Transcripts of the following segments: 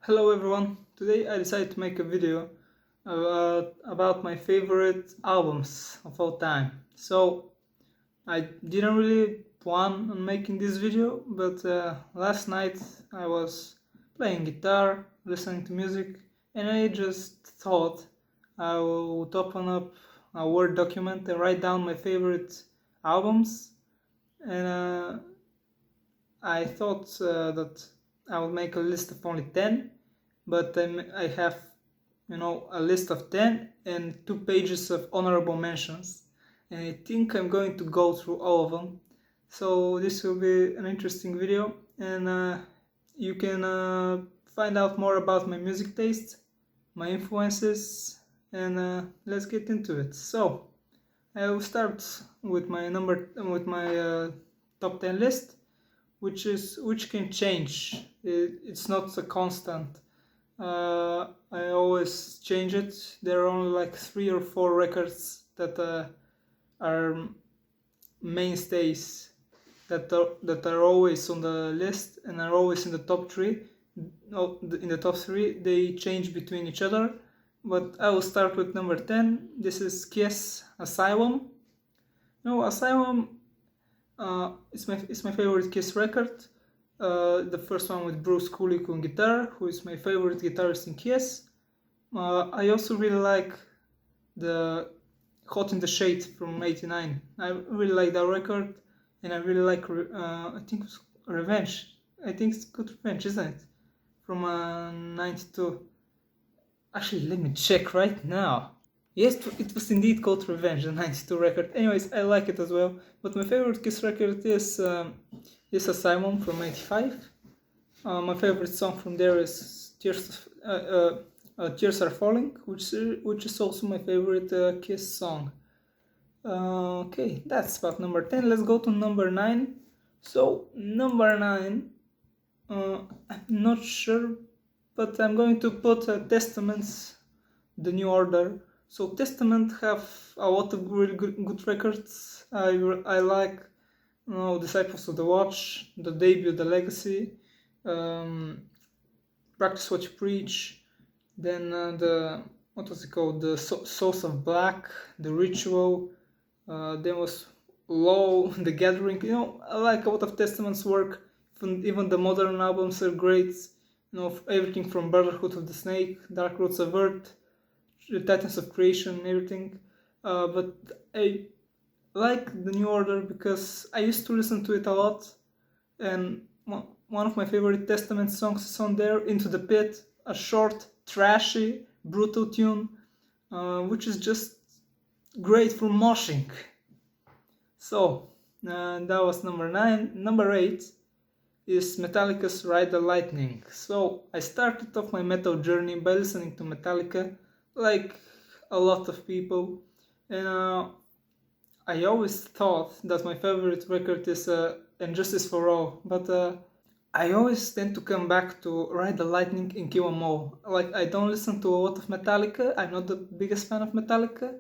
Hello everyone, today I decided to make a video about my favorite albums of all time. So I didn't really plan on making this video, but last night I was playing guitar, listening to music, and I just thought I would open up a Word document and write down my favorite albums. And I thought that I would make a list of only 10, but I have, a list of 10 and 2 pages of honorable mentions, and I think I'm going to go through all of them. So this will be an interesting video, and you can find out more about my music taste, my influences, and let's get into it. So I will start with my top 10 list, which can change. It's not a constant. I always change it. There are only like 3 or 4 records that are mainstays that are always on the list and are always in the top 3. In the top 3, they change between each other. But I will start with number 10. This is Kiss Asylum. Asylum. It's my favorite Kiss record. The first one with Bruce Kulick on guitar, who is my favorite guitarist in Kiss. I also really like the Hot in the Shade from '89. I really like that record, and I really like I think it's Revenge. I think it's called Revenge, isn't it? From '92. Actually, let me check right now. Yes, it was indeed called Revenge, the '92 record. Anyways, I like it as well. But my favorite Kiss record is Asylum from '85. My favorite song from there is Tears Are Falling, which is also my favorite Kiss song. Okay, that's about number 10. Let's go to number 9. So number 9, I'm not sure, but I'm going to put Testaments, The New Order. So Testament have a lot of really good records. I like Disciples of the Watch, the debut, The Legacy, Practice What You Preach, then what was it called? The Souls of Black, The Ritual, then was Law, The Gathering. I like a lot of Testament's work. Even the modern albums are great. Everything from Brotherhood of the Snake, Dark Roots of Earth, the Titans of Creation, everything. But I like the New Order because I used to listen to it a lot, and one of my favorite Testament songs is on there, Into the Pit, a short, trashy, brutal tune, which is just great for moshing. So that was number 9. Number 8 is Metallica's Ride the Lightning. So I started off my metal journey by listening to Metallica, like a lot of people, and I always thought that my favorite record is And Justice for All, but I always tend to come back to Ride the Lightning and Kill 'Em All. Like, I don't listen to a lot of Metallica. I'm not the biggest fan of Metallica.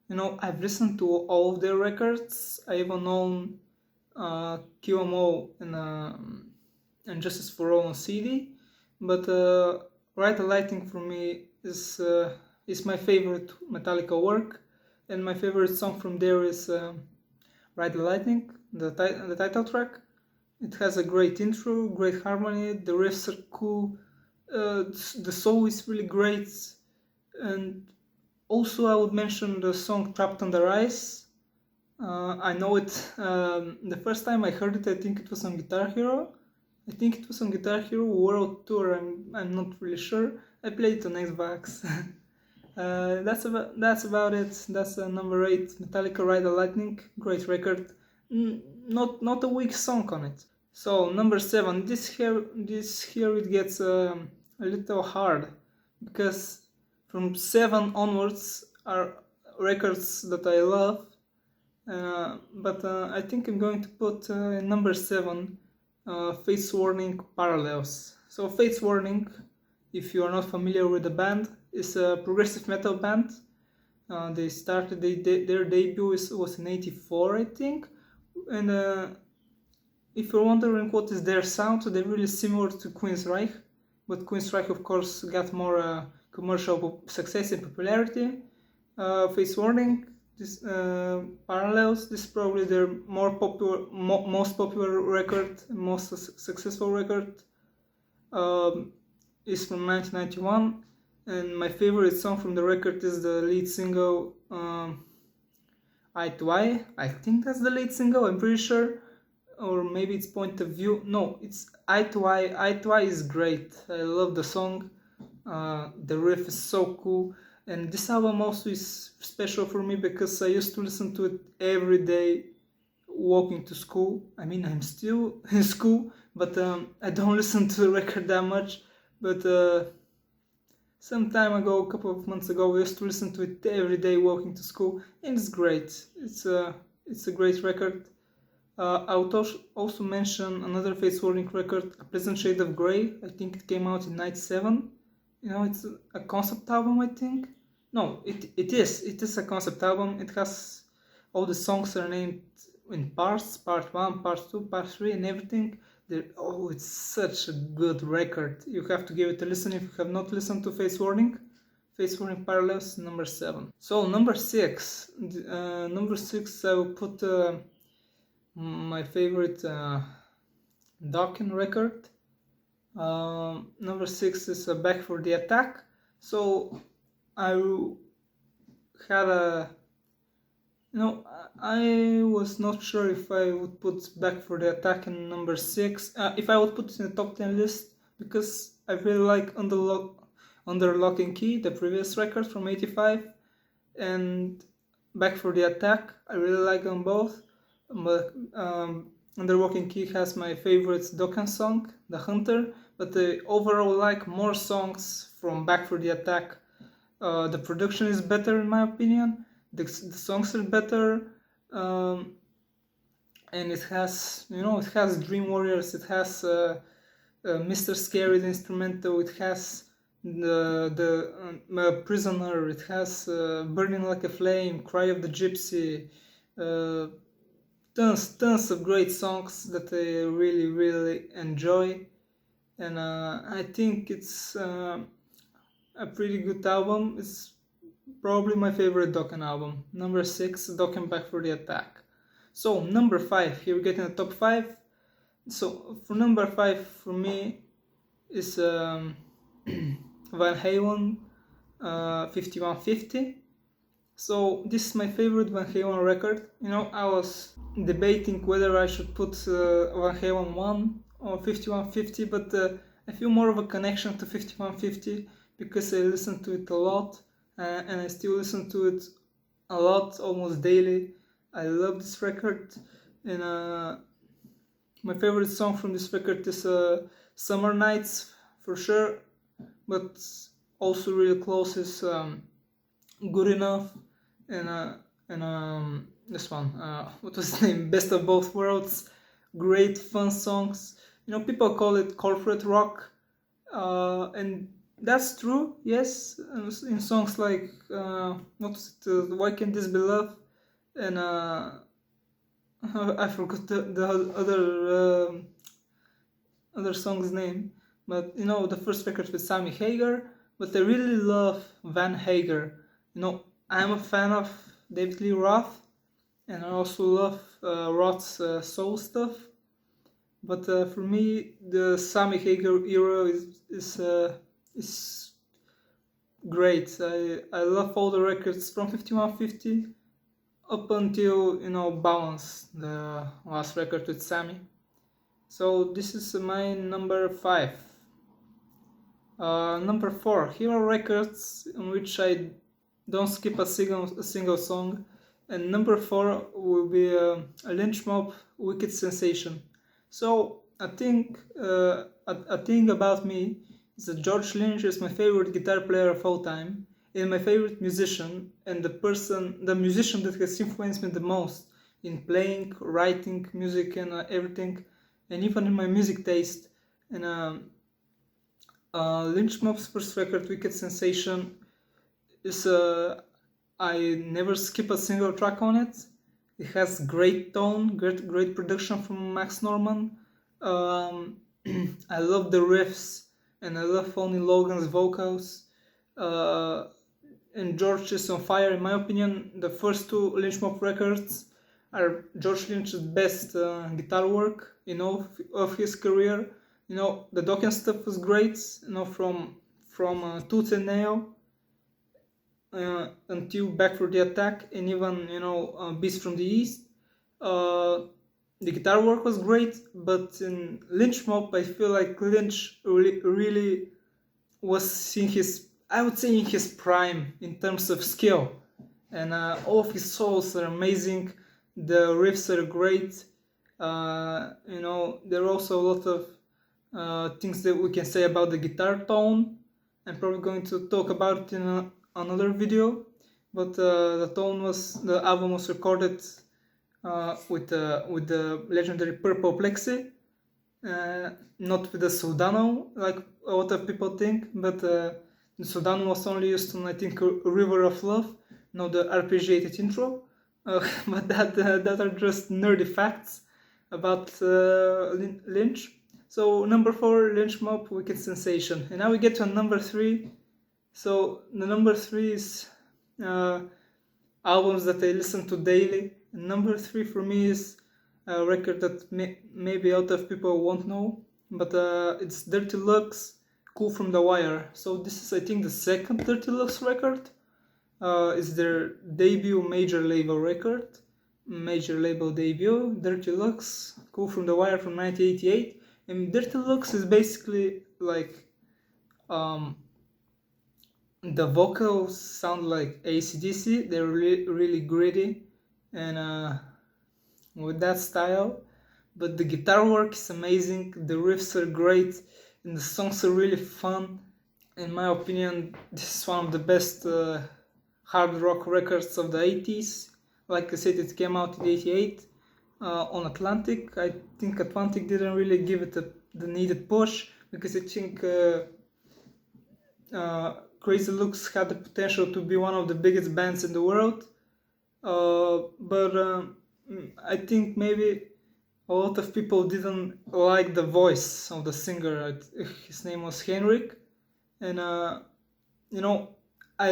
I've listened to all of their records. I even own Kill 'Em All and Justice for All on CD. But Ride the Lightning for me is my favorite Metallica work. And my favorite song from there is Ride the Lightning, the title track. It has a great intro, great harmony, the riffs are cool, the soul is really great, and also I would mention the song Trapped Under Ice. I know it, the first time I heard it, I think it was on Guitar Hero. I think it was on Guitar Hero World Tour, I'm not really sure. I played it on Xbox. That's about it. That's number 8, Metallica Ride the Lightning, great record. Not a weak song on it. So number 7, this here it gets a little hard, because from 7 onwards are records that I love, but I think I'm going to put number 7, Fates Warning Parallels. So Fates Warning, if you are not familiar with the band, is a progressive metal band. They started their debut was in '84, I think, and if you're wondering what is their sound, they're really similar to Queensryche, but Queenstrike of course got more commercial success and popularity. Face Warning, this Parallels, this is probably their most popular record, most successful record. Is from 1991, and my favorite song from the record is the lead single Eye to Eye. I think that's the lead single, I'm pretty sure. Or maybe it's Point of View. No, it's Eye to Eye. Eye to Eye is great. I love the song. The riff is so cool. And this album also is special for me because I used to listen to it every day walking to school. I mean, I'm still in school, but I don't listen to the record that much. But some time ago, a couple of months ago, I used to listen to it every day walking to school, and it's great. It's a great record. I would also mention another Face Warning record, A Pleasant Shade of Grey. I think it came out in '97. You know, it's a concept album, I think. No, it is a concept album. It has all the songs are named in parts, part 1, part 2, part 3, and everything. It's such a good record. You have to give it a listen if you have not listened to Face Warning. Face Warning Parallels, number 7. So number 6. Number 6, I will put my favorite Dokken record. Number 6 is Back for the Attack. So I had I was not sure if I would put Back for the Attack in number 6, if I would put it in the top 10 list, because I really like Under Lock and Key, the previous record from '85, and Back for the Attack. I really like them both, but Under Lock and Key has my favorite Dokken song, The Hunter, but I overall like more songs from Back for the Attack. The production is better in my opinion. The songs are better, and it has Dream Warriors, it has Mr. Scary the instrumental, it has the Prisoner, it has Burning Like a Flame, Cry of the Gypsy, tons of great songs that I really enjoy, and I think it's a pretty good album. It's probably my favorite Dokken album. Number 6, Dokken Back for the Attack. So number 5, here we get in the top 5. So for number 5 for me is Van Halen 5150. So this is my favorite Van Halen record. I was debating whether I should put Van Halen 1 or 5150, but I feel more of a connection to 5150 because I listen to it a lot, and I still listen to it a lot, almost daily. I love this record, and my favorite song from this record is Summer Nights for sure, but also really close is Good Enough, and this one, what was the name? Best of Both Worlds. Great fun songs. People call it corporate rock, and that's true, yes. In songs like Why Can't This Be Love, and I forgot the other song's name, but the first record with Sammy Hagar. But I really love Van Hagar. I'm a fan of David Lee Roth, and I also love Roth's soul stuff. But for me, the Sammy Hagar era is great. I love all the records from 5150 up until Balance, the last record with Sammy. So this is my number 5. Number 4, Hero Records, in which I don't skip a single song, and number 4 will be a Lynch Mob, Wicked Sensation. So a thing about me is that George Lynch is my favorite guitar player of all time, and my favorite musician, and the musician that has influenced me the most in playing, writing music, and everything, and even in my music taste. And Lynch Mob's first record, Wicked Sensation, is I never skip a single track on it. It has great tone, great production from Max Norman. I love the riffs. and I love Tony Logan's vocals. And George is on fire. In my opinion, the first two Lynch Mob records are George Lynch's best guitar work in all of his career. The Dokken stuff was great. From Tooth and Nail until Back for the Attack, and even Beast from the East. The guitar work was great, but in Lynch Mob, I feel like Lynch really was in his, I would say, in his prime in terms of skill, and all of his solos are amazing. The riffs are great. There are also a lot of things that we can say about the guitar tone. I'm probably going to talk about it in another video, but the album was recorded with the legendary Purple Plexi, not with the Soldano like a lot of people think, but the Soldano was only used on, I think, River of Love, not the arpeggiated intro. But that are just nerdy facts about Lynch. So number 4, Lynch Mob, Wicked Sensation, and now we get to number 3. So the number 3 is albums that I listen to daily. And number 3 for me is a record that maybe a lot of people won't know, but it's Dirty Lux, Cool from the Wire. So this is, I think, the second Dirty Lux record. It's their debut major label record, Dirty Lux, Cool from the Wire from 1988. And Dirty Lux is basically like the vocals sound like AC/DC. They're really gritty and with that style, but the guitar work is amazing, the riffs are great, and the songs are really fun. In my opinion, this is one of the best hard rock records of the 80s. Like I said, it came out in 88 on Atlantic. I think Atlantic didn't really give it the needed push, because I think Crazy Lux had the potential to be one of the biggest bands in the world, but I think maybe a lot of people didn't like the voice of the singer. His name was Henrik, and I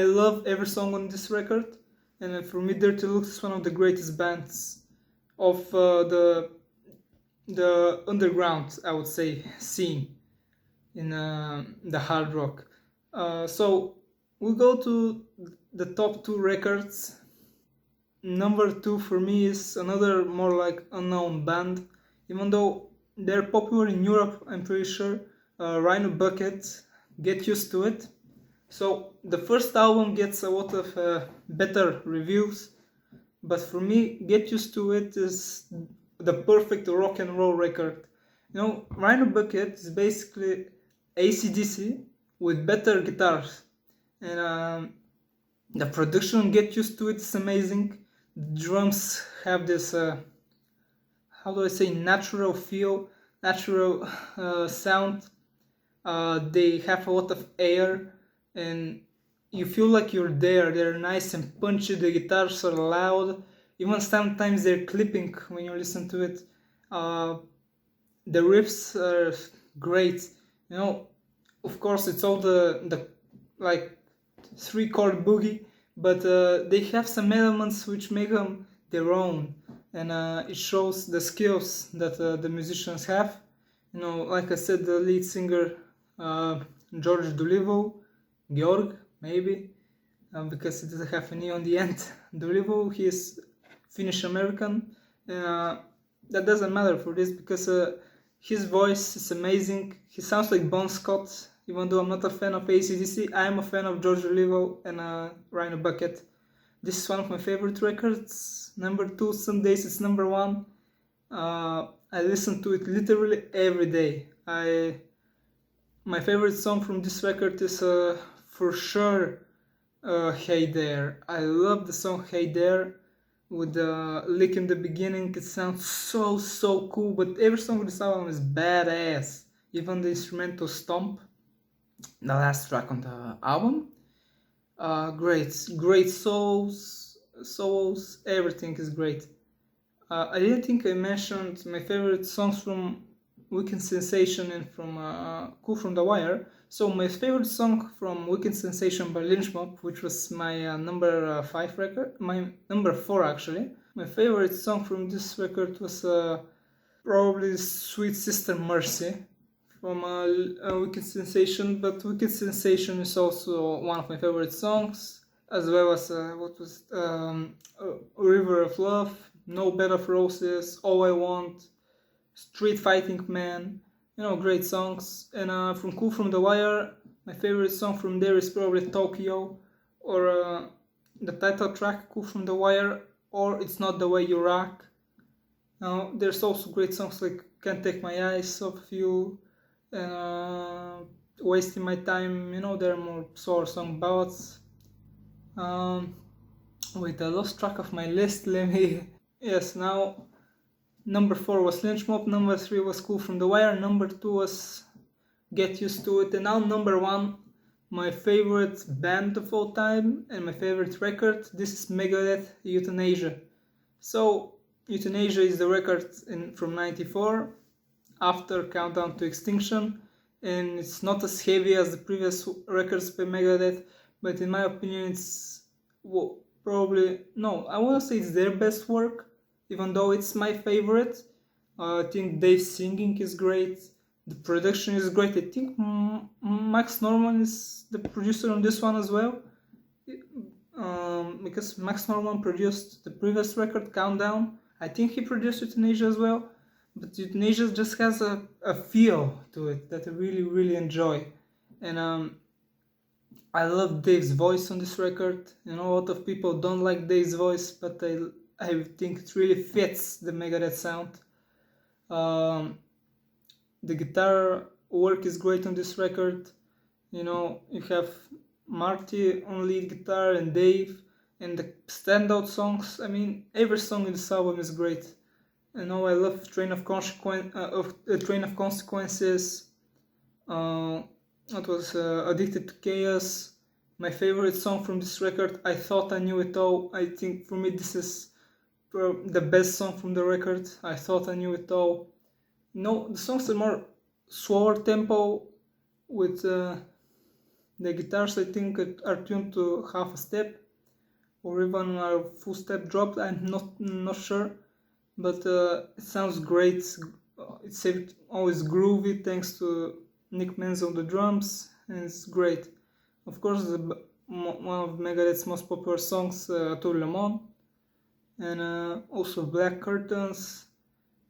love every song on this record, and for me Dirty Lux is one of the greatest bands of the underground, I would say, scene in the hard rock. So we'll go to the top 2 records. Number 2 for me is another more like unknown band, even though they're popular in Europe, I'm pretty sure. Rhino Bucket, Get Used to It. So the first album gets a lot of better reviews, but for me, Get Used to It is the perfect rock and roll record. Rhino Bucket is basically AC/DC with better guitars, and the production Get Used to It is amazing. The drums have this how do I say, natural feel, natural sound. They have a lot of air, and you feel like you're there. They're nice and punchy, the guitars are loud, even sometimes they're clipping when you listen to it. The riffs are great. Of course it's all the like 3-chord boogie, but they have some elements which make them their own, and it shows the skills that the musicians have. Like I said, the lead singer George Georg, maybe, because it doesn't have an E on the end. Dulivo, he is Finnish American. That doesn't matter for this, because his voice is amazing. He sounds like Bon Scott. Even though I'm not a fan of AC/DC, I'm a fan of George Olivo and Rhino Bucket. This is one of my favorite records. Number 2, some days it's number 1. I listen to it literally every day. My favorite song from this record is for sure Hey There. I love the song Hey There, with the lick in the beginning. It sounds so cool, but every song on this album is badass. Even the instrumental Stomp, the last track on the album, great solos, everything is great. I didn't think I mentioned my favorite songs from Weekend Sensation and from Cool from the Wire. So my favorite song from Weekend Sensation by Lynch Mob, which was my number 5 record, my number 4 actually. My favorite song from this record was probably Sweet Sister Mercy from Wicked Sensation, but Wicked Sensation is also one of my favorite songs, as well as River of Love, No Bed of Roses, All I Want, Street Fighting Man, great songs. And from Cool from the Wire, my favorite song from there is probably Tokyo, or the title track Cool from the Wire, or It's Not the Way You Rock. Now, there's also great songs like Can't Take My Eyes Off You, and Wasting My Time. There are more slower song ballads. Wait, I lost track of my list. Let me. Yes, now number 4 was Lynch Mob, number 3 was Cool from the Wire, number 2 was Get Used to It, and now number 1, my favorite band of all time and my favorite record. This is Megadeth, Euthanasia. So Euthanasia is the record from '94 after Countdown to Extinction, and it's not as heavy as the previous records by Megadeth, but in my opinion it's probably, no, I want to say it's their best work, even though it's my favorite. I think Dave's singing is great, the production is great. I think Max Norman is the producer on this one as well, because Max Norman produced the previous record, Countdown. I think he produced Euthanasia as well, but Euthanasia just has a feel to it that I really, really enjoy. And I love Dave's voice on this record. A lot of people don't like Dave's voice, but I think it really fits the Megadeth sound. The guitar work is great on this record. You have Marty on lead guitar and Dave, and the standout songs. I mean, every song in this album is great. I love Train of Consequences. It was Addicted to Chaos. My favorite song from this record, I Thought I Knew It All. I think for me this is the best song from the record. I Thought I Knew It All. The songs are more slower tempo with the guitars, I think, are tuned to half a step or even a full step drop. I'm not sure, but it sounds great. It's always groovy thanks to Nick Menz on the drums, and it's great. Of course, one of Megadeth's most popular songs, Tout le Monde, and also Black Curtains.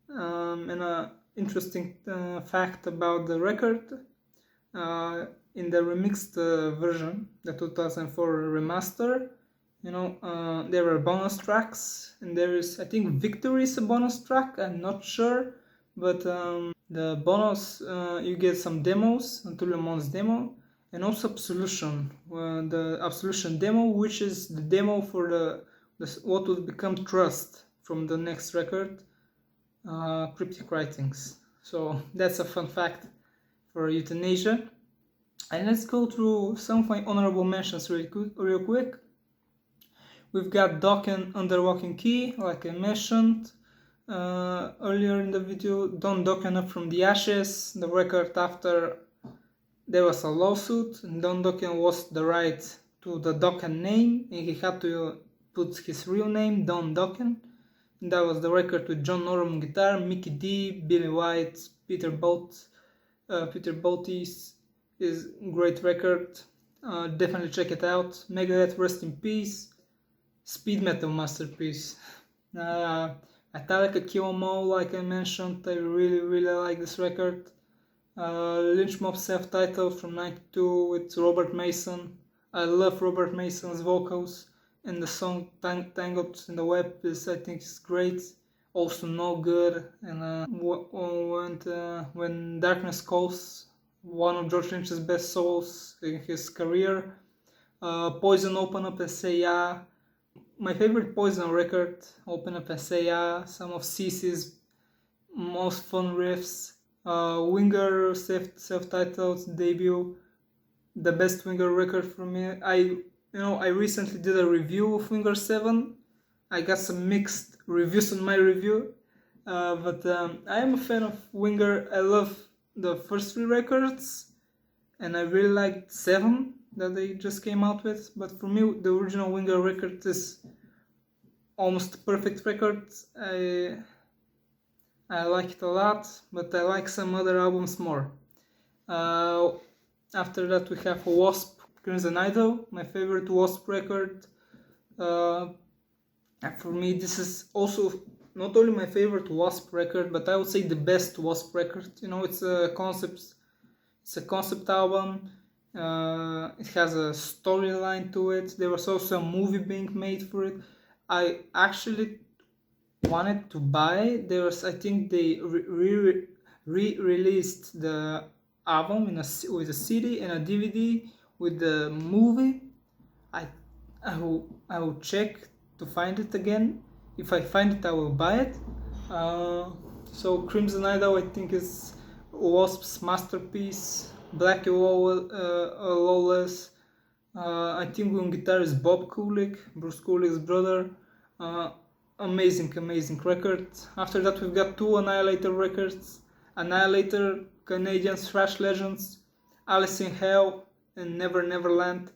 And an interesting fact about the record, in the remixed version, the 2004 remaster, there are bonus tracks, and there is, I think, Victory is a bonus track, I'm not sure, but the bonus, you get some demos, Tout le Monde's demo, and also Absolution, the Absolution demo, which is the demo for the what would become Trust from the next record, Cryptic Writings. So that's a fun fact for Euthanasia. And let's go through some of my honorable mentions real quick. We've got Dokken Under Lock and Key, like I mentioned earlier in the video. Don Dokken Up From the Ashes, the record after there was a lawsuit, and Don Dokken lost the right to the Dokken name, and he had to put his real name, Don Dokken. And that was the record with John Norum on guitar, Mickey D, Billy White, Peter Bottis. Is great record. Definitely check it out. Megadeth, rest in peace. Speed metal masterpiece. Metallica, Kill 'Em All, like I mentioned. I really, really like this record. Lynch Mob self-titled from '92 with Robert Mason. I love Robert Mason's vocals, and the song Tangled in the Web I think is great. Also No Good, and When Darkness Calls, one of George Lynch's best solos in his career. Poison, Open Up and Say Yeah. My favorite Poison record, Open Up and Say Yeah. Some of CC's most fun riffs. Winger self-titled debut, the best Winger record for me. I recently did a review of Winger 7. I got some mixed reviews on my review. But I am a fan of Winger. I love the first 3 records, and I really liked 7 that they just came out with. But for me, the original Winger record is almost perfect record. I like it a lot, but I like some other albums more. After that, we have W.A.S.P. Crimson Idol, my favorite W.A.S.P. record. For me, this is also not only my favorite W.A.S.P. record, but I would say the best W.A.S.P. record. You know, it's a concept album. It has a storyline to it. There was also a movie being made for it. I actually wanted to buy. I think they re-released the album with a CD and a DVD with the movie. I will check to find it again. If I find it, I will buy it. So Crimson Idol, I think, is W.A.S.P's masterpiece. Black Lawless. I think on guitar is Bob Kulick, Bruce Kulick's brother. Amazing record. After that, we've got 2 Annihilator records. Annihilator, Canadian thrash legends, Alice in Hell and Never Neverland.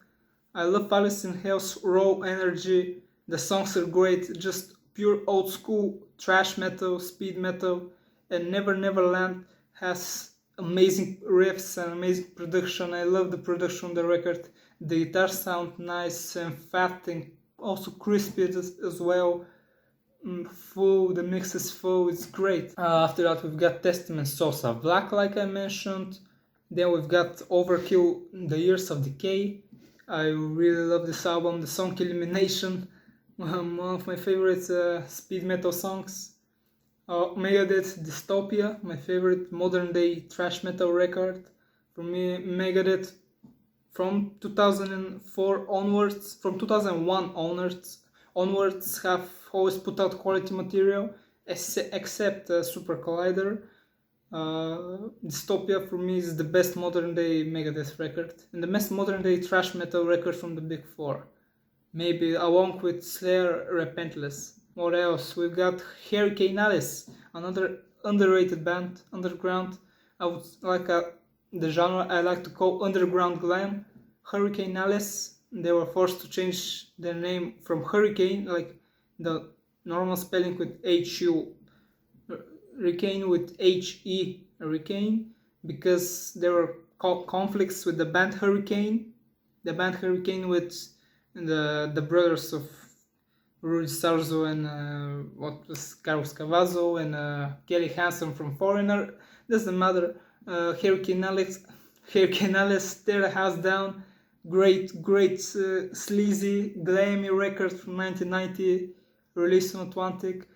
I love Alice in Hell's raw energy. The songs are great, just pure old school thrash metal, speed metal. And Never Neverland has amazing riffs and amazing production. I love the production of the record. The guitars sound nice and fat and also crispy as well. Full, the mix is full, it's great. After that, we've got Testament, Souls of Black, like I mentioned. Then we've got Overkill, The Years of Decay. I really love this album. The song Illumination, one of my favorite speed metal songs. Megadeth, Dystopia, my favorite modern day thrash metal record. For me, Megadeth from 2004 onwards, from 2001 onwards have always put out quality material, except Super Collider. Dystopia for me is the best modern day Megadeth record and the best modern day thrash metal record from the Big Four. Maybe along with Slayer, Repentless. What else? We've got Hurricane Alice, another underrated band, underground. I would like the genre I like to call underground glam. Hurricane Alice, they were forced to change their name from Hurricane, like the normal spelling with H-U, Hurricane with H-E, Hurricane, because there were conflicts with the band Hurricane with the brothers of Rudy Sarzo and what was Carlos Cavazo and Kelly Hansen from Foreigner. Doesn't matter. Hurricane Alice, tear the house down. Great, sleazy, glammy record from 1990, released on Atlantic.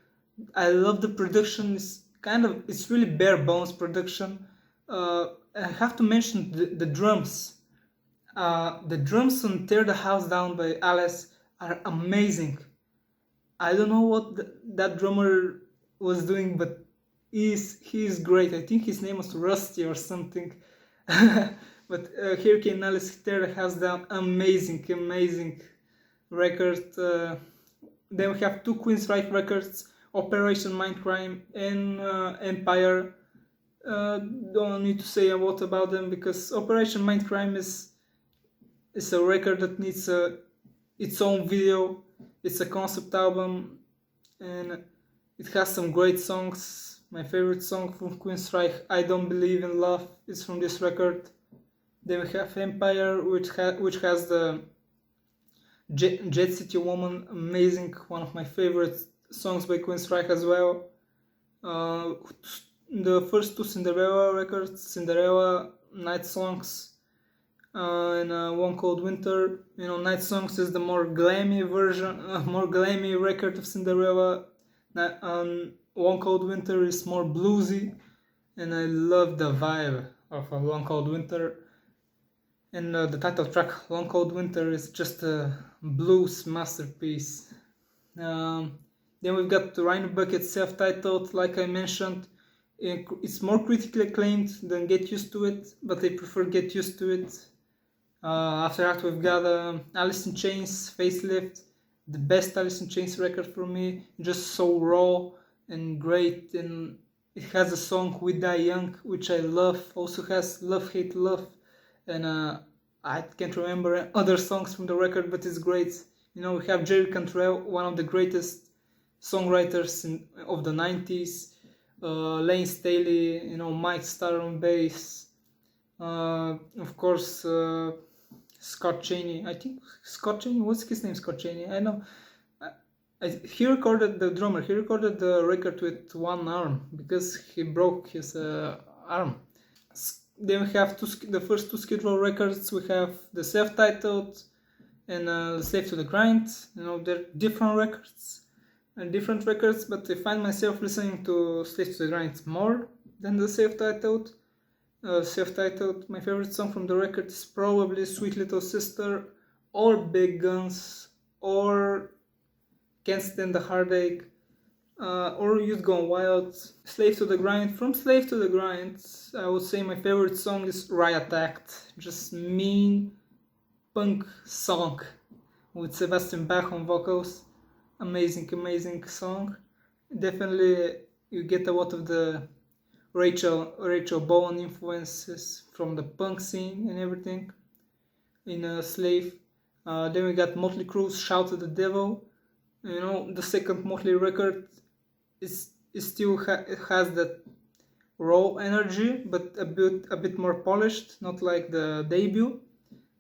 I love the production. It's really bare bones production. I have to mention the drums. The drums on Tear the House Down by Alice are amazing. I don't know what that drummer was doing, but he's great. I think his name was Rusty or something. But Hurricane Alice, Tear the House Down, amazing record. Then we have 2 Queensryche records, Operation Mindcrime and Empire. Don't need to say a lot about them because Operation Mindcrime is a record that needs its own video. It's a concept album and it has some great songs. My favorite song from Queensryche, I Don't Believe in Love, is from this record. Then we have Empire, which has the Jet City Woman, amazing, one of my favorite songs by Queensryche as well. The first 2 Cinderella records, Cinderella, Night Songs, and One Cold Winter. You know, Night Songs is the more glammy version, more glammy record of Cinderella. One Cold Winter is more bluesy, and I love the vibe of One Cold Winter. And the title track, Long Cold Winter, is just a blues masterpiece. Then we've got the Rhino Bucket, self-titled, like I mentioned. It's more critically acclaimed than Get Used to It, but I prefer Get Used to It. After that, we've got Alice in Chains, Facelift, the best Alice in Chains record for me. Just so raw and great, and it has a song "We Die Young" which I love. Also has "Love Hate Love," and I can't remember other songs from the record, but it's great. You know, we have Jerry Cantrell, one of the greatest songwriters of the 90s, Lane Staley, you know, Mike Starr on bass, of course, Scott Chaney. I think Scott Chaney, what's his name? Scott Chaney. I know. He recorded the drummer. He recorded the record with one arm because he broke his arm. Then we have the first two Skid Row records. We have the self-titled and Slave to the Grind. You know, they're different records, but I find myself listening to Slave to the Grind more than the self-titled. My favorite song from the record is probably Sweet Little Sister, or Big Guns, or Can't Stand the Heartache, or Youth Gone Wild. Slave to the Grind. From Slave to the Grind, I would say my favorite song is Riot Act. Just mean punk song with Sebastian Bach on vocals. Amazing song. Definitely you get a lot of the Rachel Bowen influences from the punk scene and everything in Slave. Then we got Motley Crue's Shout at the Devil. You know, the second Motley record is still has that raw energy, but a bit more polished, not like the debut.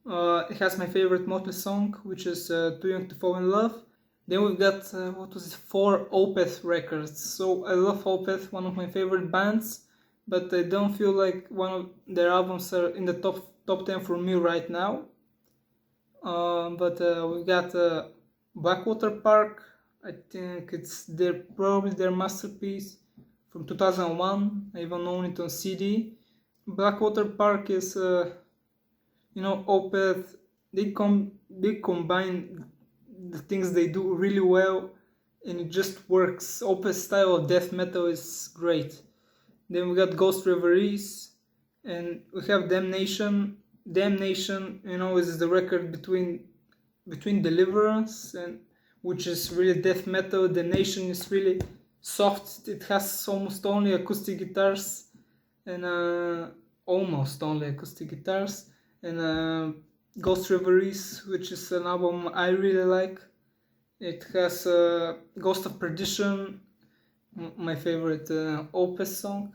It has my favorite Motley song, which is Too Young to Fall in Love. Then we've got 4 Opeth records. So I love Opeth, one of my favorite bands, but I don't feel like one of their albums are in the top 10 for me right now. But we got Blackwater Park. I think it's probably their masterpiece from 2001. I even own it on CD. Blackwater Park is, Opeth. They combine the things they do really well, and it just works. Opeth's style of death metal is great. Then we got Ghost Reveries, and we have Damnation. Damnation, is the record between Deliverance, and which is really death metal. Damnation is really soft. It has almost only acoustic guitars, and Ghost Reveries, which is an album I really like. It has Ghost of Perdition, my favorite Opeth song.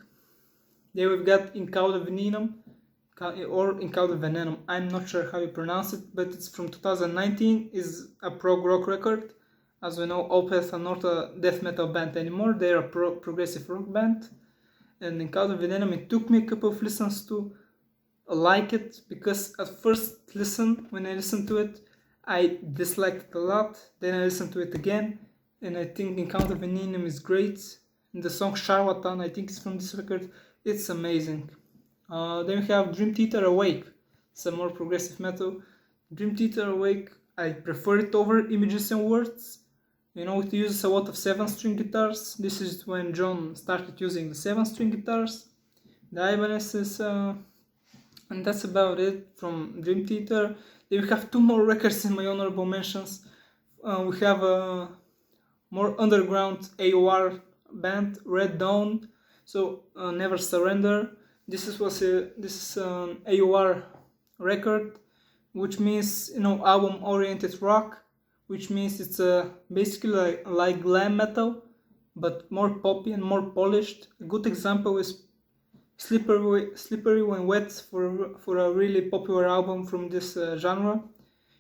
Then we've got Incauda Venenum, or Incauda Venenum. I'm not sure how you pronounce it, but it's from 2019. Is a prog rock record. As we know, Opeth are not a death metal band anymore. They're a progressive rock band. And Incauda Venenum, it took me a couple of listens to like it, because at first listen, when I listened to it, I disliked it a lot. Then I listened to it again, and I think Incauda Venenum is great. And the song Charlatan, I think it's from this record. It's amazing. Then we have Dream Theater Awake, some more progressive metal. Dream Theater Awake, I prefer it over Images and Words. It uses a lot of 7-string guitars. This is when John started using the 7-string guitars. The Ibanez and that's about it from Dream Theater. Then we have 2 more records in my honorable mentions. We have a more underground AOR band, Red Dawn. So Never Surrender. This is an AOR record, which means album oriented rock, which means it's basically like glam metal, but more poppy and more polished. A good example is Slippery When Wet for a really popular album from this genre.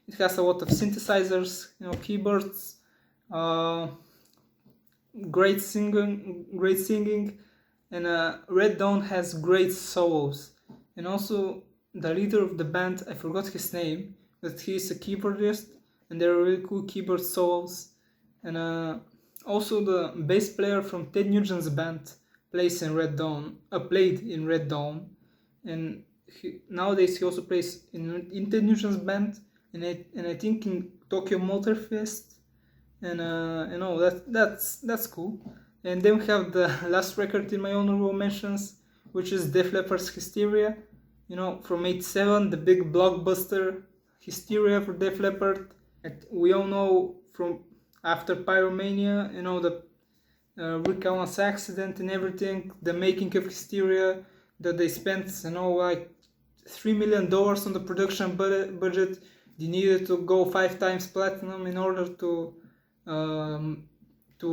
It has a lot of synthesizers, keyboards, great singing, and Red Dawn has great solos. And also the leader of the band, I forgot his name, but he's a keyboardist, and there are really cool keyboard solos. And also the bass player from Ted Nugent's band played in Red Dawn, and nowadays he also plays in Ted Nugent's band, and I think in Tokyo Motor Fest, and that's cool. And then we have the last record in my honorable mentions, which is Def Leppard's Hysteria, from '87, the big blockbuster Hysteria for Def Leppard. We all know from after Pyromania, Rick Owens accident and everything, the making of Hysteria, that they spent, like $3 million on the production budget. They needed to go 5 times platinum in order to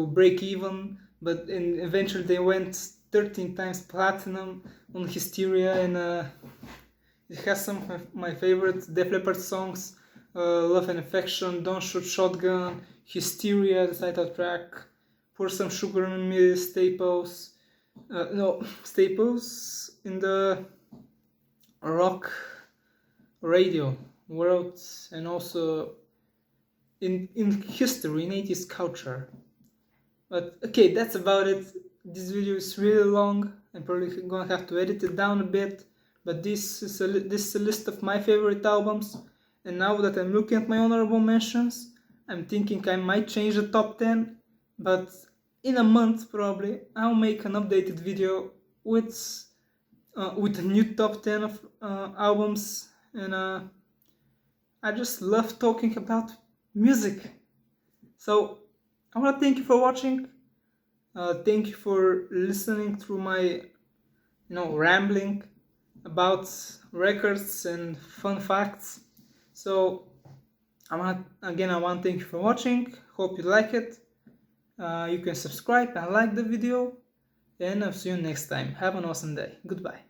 break even, but eventually they went 13 times platinum on Hysteria, and it has some of my favorite Def Leppard songs, Love and Affection, Don't Shoot Shotgun, Hysteria, the title track, Pour Some Sugar on Me, staples in the rock radio world, and also in history, in 80s culture. But okay, that's about it. This video is really long. I'm probably gonna have to edit it down a bit, but this is a list of my favorite albums. And now that I'm looking at my honorable mentions, I'm thinking I might change the top 10, but in a month probably I'll make an updated video with a new top 10 of albums. And I just love talking about music. So I want to thank you for watching. Thank you for listening through my rambling about records and fun facts. So I want to thank you for watching. Hope you like it. You can subscribe and like the video, and I'll see you next time. Have an awesome day. Goodbye.